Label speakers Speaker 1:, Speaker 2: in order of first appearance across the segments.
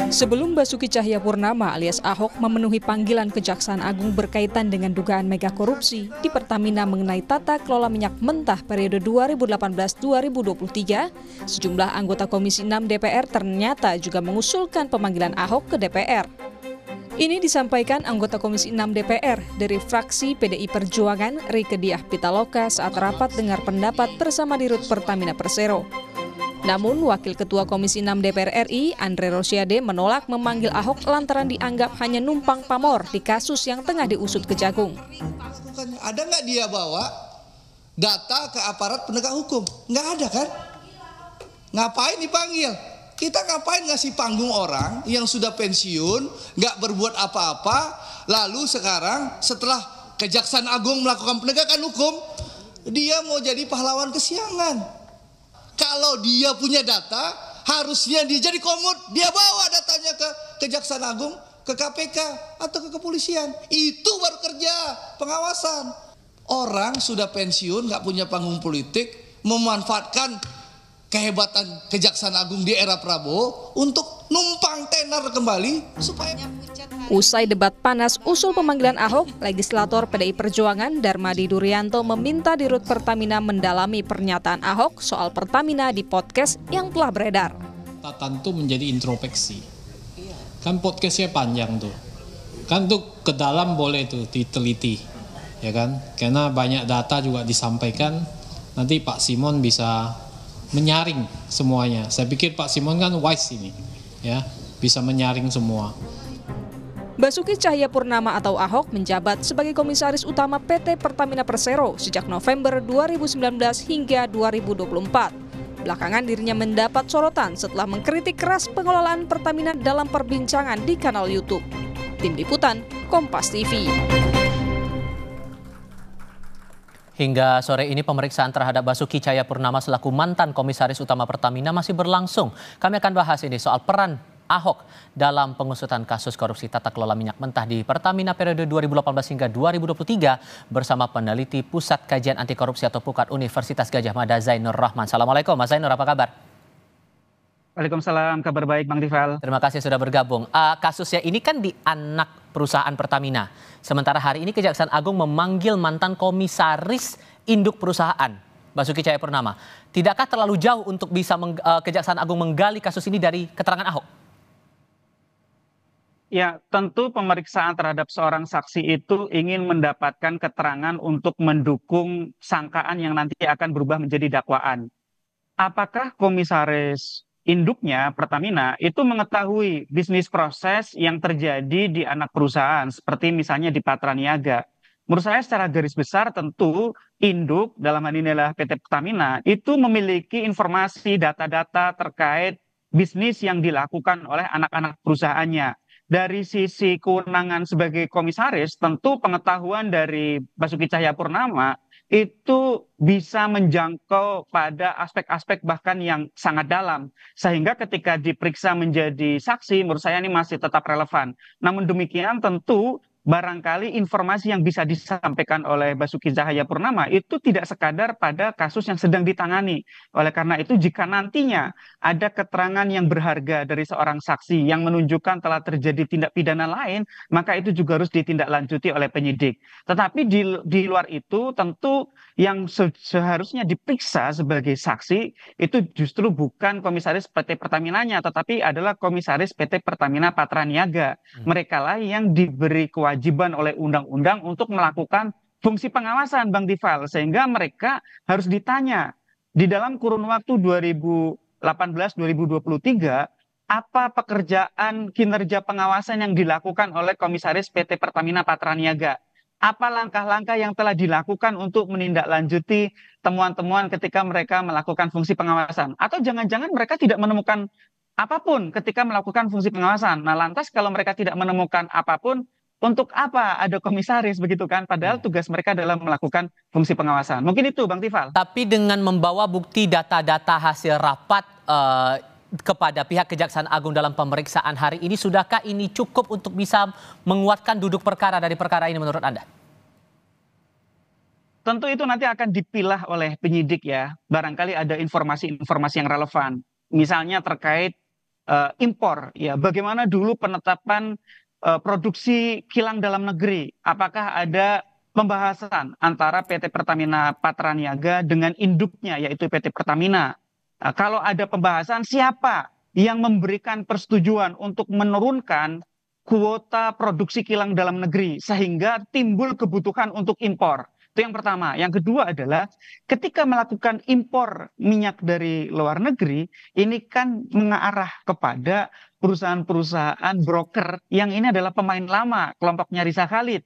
Speaker 1: Sebelum Basuki Cahayapurnama alias Ahok memenuhi panggilan Kejaksaan Agung berkaitan dengan dugaan mega korupsi di Pertamina mengenai tata kelola minyak mentah periode 2018-2023, sejumlah anggota Komisi 6 DPR ternyata juga mengusulkan pemanggilan Ahok ke DPR. Ini disampaikan anggota Komisi 6 DPR dari fraksi PDI Perjuangan Rieke Diah Pitaloka saat rapat dengar pendapat bersama Dirut Pertamina Persero. Namun, Wakil Ketua Komisi 6 DPR RI, Andre Rosiade, menolak memanggil Ahok lantaran dianggap hanya numpang pamor di kasus yang tengah diusut Kejagung.
Speaker 2: Ada nggak dia bawa data ke aparat penegak hukum? Nggak ada kan? Ngapain dipanggil? Kita ngapain ngasih panggung orang yang sudah pensiun, nggak berbuat apa-apa, lalu sekarang setelah Kejaksaan Agung melakukan penegakan hukum, dia mau jadi pahlawan kesiangan. Kalau dia punya data, harusnya dia jadi komut, dia bawa datanya ke Kejaksaan Agung, ke KPK, atau ke kepolisian. Itu baru kerja pengawasan. Orang sudah pensiun, nggak punya panggung politik, memanfaatkan kehebatan Kejaksaan Agung di era Prabowo untuk numpang tenar kembali supaya...
Speaker 1: Usai debat panas usul pemanggilan Ahok, legislator PDI Perjuangan Darmadi Durianto meminta Dirut Pertamina mendalami pernyataan Ahok soal Pertamina di podcast yang telah beredar.
Speaker 3: Tentu menjadi introspeksi. Kan podcastnya panjang tuh. Kan tuh ke dalam boleh tuh diteliti. Ya kan? Karena banyak data juga disampaikan. Nanti Pak Simon bisa menyaring semuanya. Saya pikir Pak Simon kan wise ini. Ya, bisa menyaring semua.
Speaker 1: Basuki Cahayapurnama atau Ahok menjabat sebagai Komisaris Utama PT Pertamina Persero sejak November 2019 hingga 2024. Belakangan dirinya mendapat sorotan setelah mengkritik keras pengelolaan Pertamina dalam perbincangan di kanal YouTube. Tim Liputan, Kompas TV.
Speaker 4: Hingga sore ini pemeriksaan terhadap Basuki Cahayapurnama selaku mantan Komisaris Utama Pertamina masih berlangsung. Kami akan bahas ini soal peran Ahok dalam pengusutan kasus korupsi tata kelola minyak mentah di Pertamina periode 2018 hingga 2023 bersama peneliti Pusat Kajian Anti Korupsi atau PUKAT Universitas Gadjah Mada Zainur Rahman. Assalamualaikum Mas Zainur, apa kabar?
Speaker 5: Waalaikumsalam, kabar baik Bang Tifal.
Speaker 4: Terima kasih sudah bergabung. Kasusnya ini kan di anak perusahaan Pertamina. Sementara hari ini Kejaksaan Agung memanggil mantan komisaris induk perusahaan, Basuki Cahayapurnama. Tidakkah terlalu jauh untuk bisa Kejaksaan Agung menggali kasus ini dari keterangan Ahok?
Speaker 5: Ya, tentu pemeriksaan terhadap seorang saksi itu ingin mendapatkan keterangan untuk mendukung sangkaan yang nanti akan berubah menjadi dakwaan. Apakah komisaris induknya Pertamina itu mengetahui bisnis proses yang terjadi di anak perusahaan seperti misalnya di Patra Niaga? Menurut saya secara garis besar tentu induk dalam hal ini adalah PT Pertamina itu memiliki informasi data-data terkait bisnis yang dilakukan oleh anak-anak perusahaannya. Dari sisi kewenangan sebagai komisaris, tentu pengetahuan dari Basuki Cahayapurnama itu bisa menjangkau pada aspek-aspek bahkan yang sangat dalam. Sehingga ketika diperiksa menjadi saksi, menurut saya ini masih tetap relevan. Namun demikian tentu barangkali informasi yang bisa disampaikan oleh Basuki Cahayapurnama itu tidak sekadar pada kasus yang sedang ditangani. Oleh karena itu jika nantinya ada keterangan yang berharga dari seorang saksi yang menunjukkan telah terjadi tindak pidana lain, maka itu juga harus ditindaklanjuti oleh penyidik. Tetapi di luar itu tentu yang seharusnya diperiksa sebagai saksi itu justru bukan komisaris PT Pertaminanya, tetapi adalah komisaris PT Pertamina Patra Niaga. Mereka lah yang diberi kewajiban oleh undang-undang untuk melakukan fungsi pengawasan, Bang Tifal, sehingga mereka harus ditanya di dalam kurun waktu 2018-2023 apa pekerjaan kinerja pengawasan yang dilakukan oleh komisaris PT Pertamina Patra Niaga. Apa langkah-langkah yang telah dilakukan untuk menindaklanjuti temuan-temuan ketika mereka melakukan fungsi pengawasan? Atau jangan-jangan mereka tidak menemukan apapun ketika melakukan fungsi pengawasan. Nah, lantas kalau mereka tidak menemukan apapun, untuk apa ada komisaris begitu kan? Padahal tugas mereka adalah melakukan fungsi pengawasan. Mungkin itu Bang Tifal.
Speaker 4: Tapi dengan membawa bukti data-data hasil rapat kepada pihak Kejaksaan Agung dalam pemeriksaan hari ini, sudahkah ini cukup untuk bisa menguatkan duduk perkara dari perkara ini menurut Anda?
Speaker 5: Tentu itu nanti akan dipilah oleh penyidik ya. Barangkali ada informasi-informasi yang relevan. Misalnya terkait impor, ya bagaimana dulu penetapan produksi kilang dalam negeri, apakah ada pembahasan antara PT Pertamina Patraniaga dengan induknya yaitu PT Pertamina. Kalau ada pembahasan, siapa yang memberikan persetujuan untuk menurunkan kuota produksi kilang dalam negeri sehingga timbul kebutuhan untuk impor. Itu yang pertama. Yang kedua adalah ketika melakukan impor minyak dari luar negeri, ini kan mengarah kepada perusahaan-perusahaan broker yang ini adalah pemain lama, kelompoknya Risa Khalid.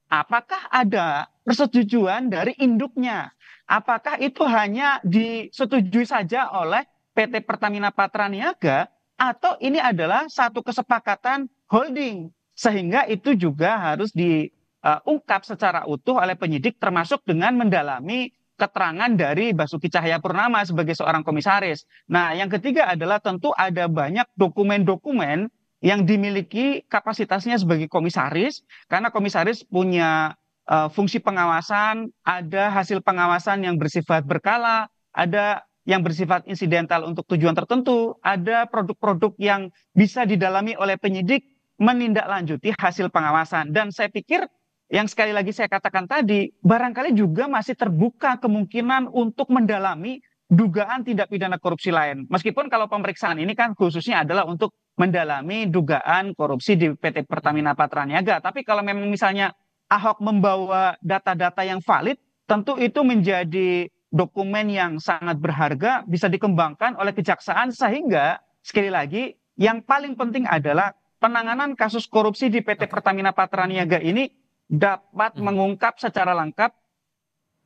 Speaker 5: Apakah ada persetujuan dari induknya? Apakah itu hanya disetujui saja oleh PT Pertamina Patraniaga atau ini adalah satu kesepakatan holding sehingga itu juga harus diungkap secara utuh oleh penyidik termasuk dengan mendalami keterangan dari Basuki Cahayapurnama sebagai seorang komisaris. Nah, yang ketiga adalah tentu ada banyak dokumen-dokumen yang dimiliki kapasitasnya sebagai komisaris karena komisaris punya fungsi pengawasan, ada hasil pengawasan yang bersifat berkala, ada yang bersifat insidental untuk tujuan tertentu, ada produk-produk yang bisa didalami oleh penyidik menindaklanjuti hasil pengawasan. Dan saya pikir yang sekali lagi saya katakan tadi, barangkali juga masih terbuka kemungkinan untuk mendalami dugaan tindak pidana korupsi lain. Meskipun kalau pemeriksaan ini kan khususnya adalah untuk mendalami dugaan korupsi di PT Pertamina Patraniaga. Tapi kalau memang misalnya Ahok membawa data-data yang valid, tentu itu menjadi dokumen yang sangat berharga, bisa dikembangkan oleh kejaksaan sehingga sekali lagi yang paling penting adalah penanganan kasus korupsi di PT Pertamina Patraniaga ini dapat mengungkap secara lengkap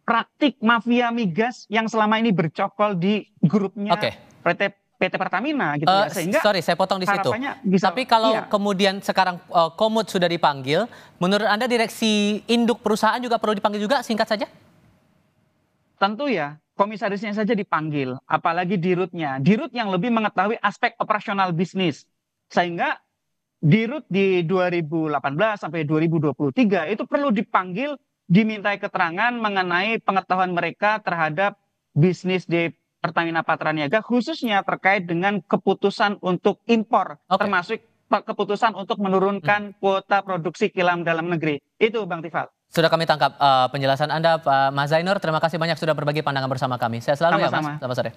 Speaker 5: praktik mafia migas yang selama ini bercokol di grupnya PT Pertamina gitu ya. Sehingga
Speaker 4: sorry, saya potong di situ. Tapi kalau kemudian sekarang Komut sudah dipanggil, menurut Anda direksi induk perusahaan juga perlu dipanggil juga, singkat saja?
Speaker 5: Tentu ya, komisarisnya saja dipanggil, apalagi dirutnya. Dirut yang lebih mengetahui aspek operasional bisnis. Sehingga dirut di 2018 sampai 2023 itu perlu dipanggil, dimintai keterangan mengenai pengetahuan mereka terhadap bisnis di Pertamina Patraniaga, khususnya terkait dengan keputusan untuk impor, termasuk keputusan untuk menurunkan kuota produksi kilang dalam negeri. Itu Bang Tifal.
Speaker 4: Sudah kami tangkap penjelasan Anda, Pak Mas Zainur. Terima kasih banyak sudah berbagi pandangan bersama kami. Saya selalu ya Mas. Selamat sore.